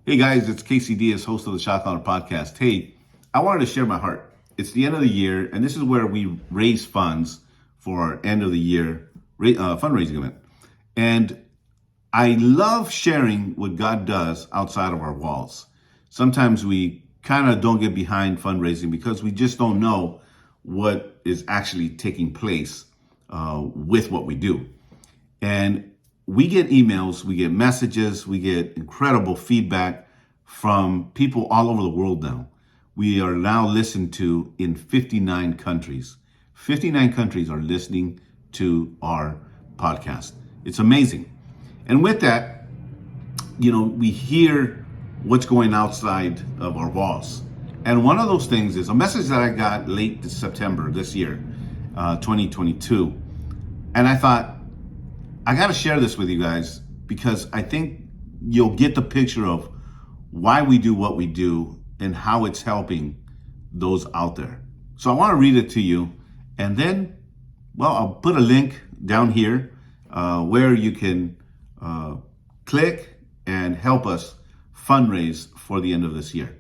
Hey guys, it's Casey Diaz, host of the Shot Caller Podcast. Hey, I wanted to share my heart. It's the end of the year, and this is where we raise funds for our end of the year fundraising event. And I love sharing what God does outside of our walls. Sometimes we kind of don't get behind fundraising because we just don't know what is actually taking place with what we do. And we get emails, we get messages, we get incredible feedback from people all over the world now. We are now listened to in 59 countries. 59 countries are listening to our podcast. It's amazing. And with that, we hear what's going outside of our walls. And one of those things is a message that I got late September this year, 2022. And I thought, I got to share this with you guys because I think you'll get the picture of why we do what we do and how it's helping those out there. So I want to read it to you, and then, I'll put a link down here where you can click and help us fundraise for the end of this year.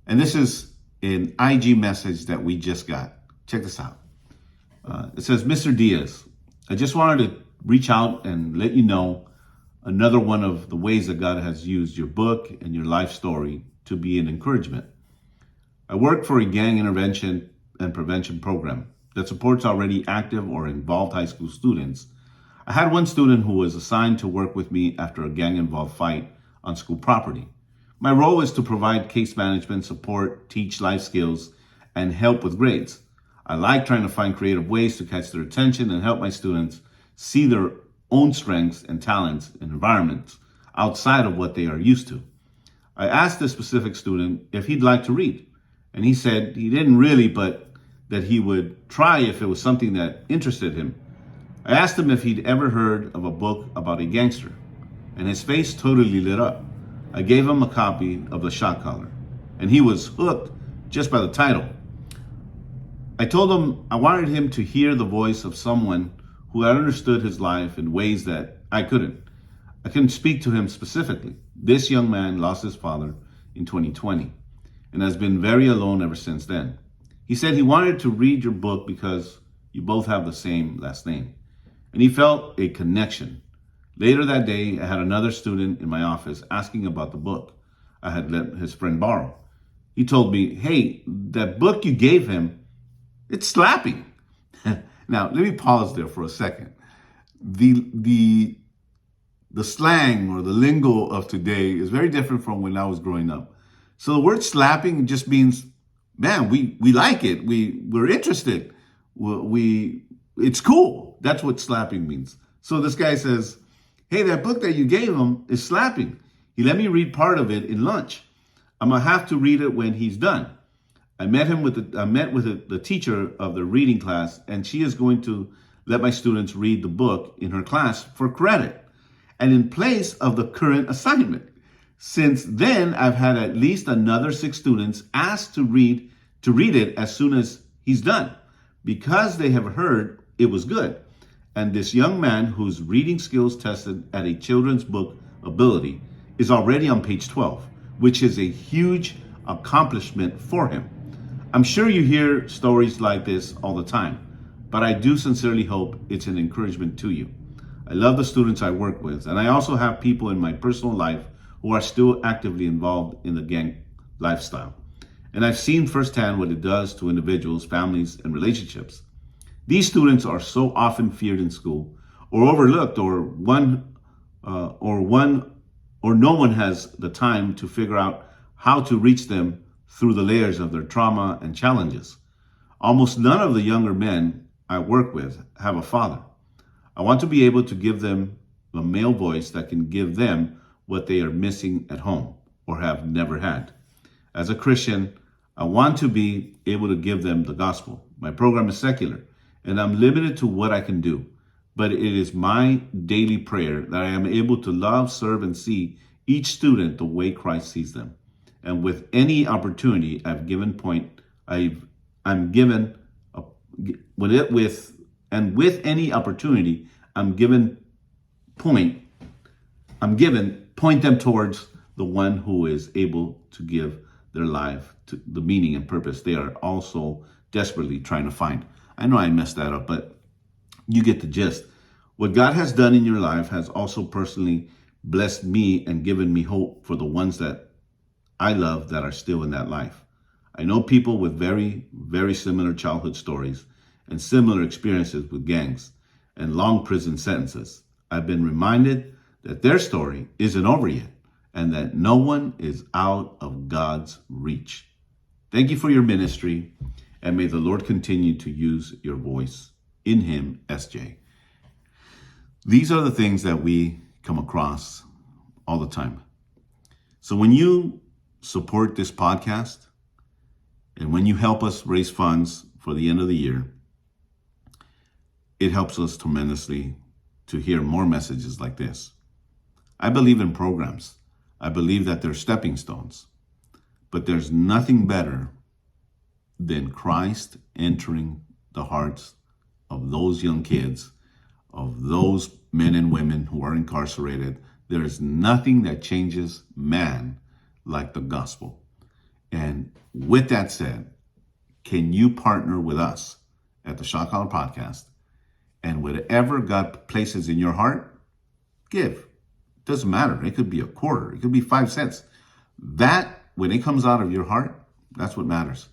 And this is an IG message that we just got. Check this out. It says, Mr. Diaz, I just wanted to reach out and let you know another one of the ways that God has used your book and your life story to be an encouragement. I work for a gang intervention and prevention program that supports already active or involved high school students. I had one student who was assigned to work with me after a gang-involved fight on school property. My role is to provide case management support, teach life skills, and help with grades. I like trying to find creative ways to catch their attention and help my students see their own strengths and talents in environments outside of what they are used to. I asked this specific student if he'd like to read, and he said he didn't really, but that he would try if it was something that interested him. I asked him if he'd ever heard of a book about a gangster, and his face totally lit up. I gave him a copy of The Shot Caller, and he was hooked just by the title. I told him I wanted him to hear the voice of someone who had understood his life in ways that I couldn't. I couldn't speak to him specifically. This young man lost his father in 2020 and has been very alone ever since then. He said he wanted to read your book because you both have the same last name, and he felt a connection. Later that day, I had another student in my office asking about the book I had let his friend borrow. He told me, hey, that book you gave him, it's slapping. Now, let me pause there for a second. The slang or the lingo of today is very different from when I was growing up. So the word slapping just means, man, we like it. We're interested. It's cool. That's what slapping means. So this guy says, hey, that book that you gave him is slapping. He let me read part of it in lunch. I'm going to have to read it when he's done. I met with the teacher of the reading class, and she is going to let my students read the book in her class for credit and in place of the current assignment. Since then, I've had at least another 6 students ask to read it as soon as he's done because they have heard it was good. And this young man whose reading skills tested at a children's book ability is already on page 12, which is a huge accomplishment for him. I'm sure you hear stories like this all the time, but I do sincerely hope it's an encouragement to you. I love the students I work with, and I also have people in my personal life who are still actively involved in the gang lifestyle. And I've seen firsthand what it does to individuals, families, and relationships. These students are so often feared in school or overlooked, or no one has the time to figure out how to reach them through the layers of their trauma and challenges. Almost none of the younger men I work with have a father. I want to be able to give them a male voice that can give them what they are missing at home or have never had. As a Christian, I want to be able to give them the gospel. My program is secular, and I'm limited to what I can do, but it is my daily prayer that I am able to love, serve, and see each student the way Christ sees them. And with any opportunity I'm given point them towards the one who is able to give their life to the meaning and purpose they are also desperately trying to find. I know I messed that up, but you get the gist. What God has done in your life has also personally blessed me and given me hope for the ones that I love that are still in that life. I know people with very, very similar childhood stories and similar experiences with gangs and long prison sentences. I've been reminded that their story isn't over yet and that no one is out of God's reach. Thank you for your ministry, and may the Lord continue to use your voice. In Him, SJ. These are the things that we come across all the time. So when you support this podcast and when you help us raise funds for the end of the year, it helps us tremendously to hear more messages like this. I believe in programs. I believe that they're stepping stones. But there's nothing better than Christ entering the hearts of those young kids, of those men and women who are incarcerated. There is nothing that changes man like the gospel. And with that said, can you partner with us at the Shot Caller Podcast? And whatever God places in your heart, give. Doesn't matter. It could be a quarter. It could be 5 cents. That, when it comes out of your heart, that's what matters.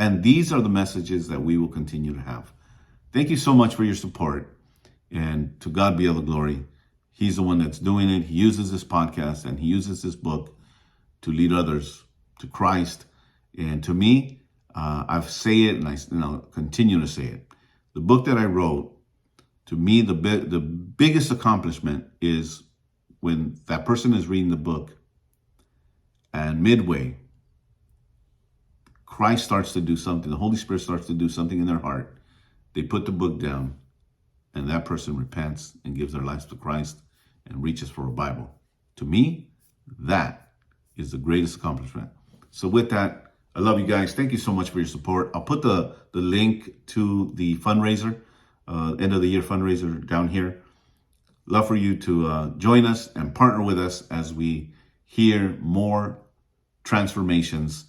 And these are the messages that we will continue to have. Thank you so much for your support. And to God be all the glory. He's the one that's doing it. He uses this podcast and he uses this book to lead others to Christ. And to me, I've say it and I'll continue to say it. The book that I wrote, to me, the biggest accomplishment is when that person is reading the book and midway, Christ starts to do something. The Holy Spirit starts to do something in their heart. They put the book down and that person repents and gives their lives to Christ and reaches for a Bible. To me, that is the greatest accomplishment. So with that, I love you guys. Thank you so much for your support. I'll put the link to the fundraiser, end of the year fundraiser down here. Love for you to join us and partner with us as we hear more transformations,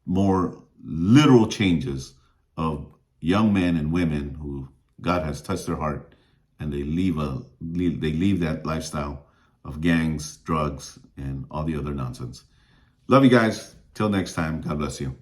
more literal changes of young men and women who God has touched their heart, and they leave that lifestyle of gangs, drugs, and all the other nonsense. Love you guys. Till next time, God bless you.